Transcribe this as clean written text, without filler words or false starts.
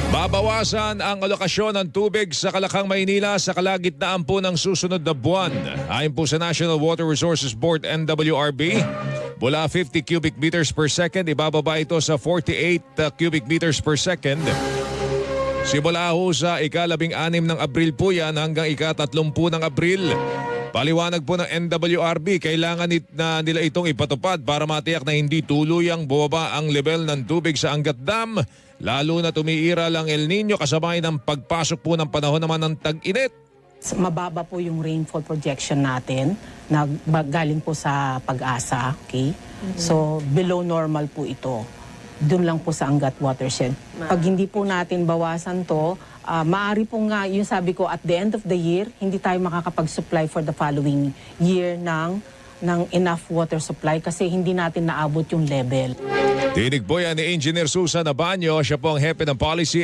Babawasan ang alokasyon ng tubig sa Kalakang, Maynila sa kalagitnaan po ng susunod na buwan. Ayon po sa National Water Resources Board NWRB, mula 50 cubic meters per second, ibababa ito sa 48 cubic meters per second. Simula ho sa ika-16 ng Abril po yan hanggang ika-30 ng Abril. Paliwanag po ng NWRB, kailangan nila itong ipatupad para matiyak na hindi tuluyang bumaba ang level ng tubig sa Angat Dam, lalo na tumiiral ang El Nino kasabay ng pagpasok po ng panahon naman ng tag-init. Mababa po yung rainfall projection natin na galing po sa Pag-asa, okay? So below normal po ito. Doon lang po sa Angat watershed. Pag hindi po natin bawasan to, maaari po nga, yung sabi ko, at the end of the year, hindi tayo makakapag-supply for the following year ng enough water supply kasi hindi natin naabot yung level. Tinig po yan ni Engineer Susan Abanyo, siya po ang hepe ng Policy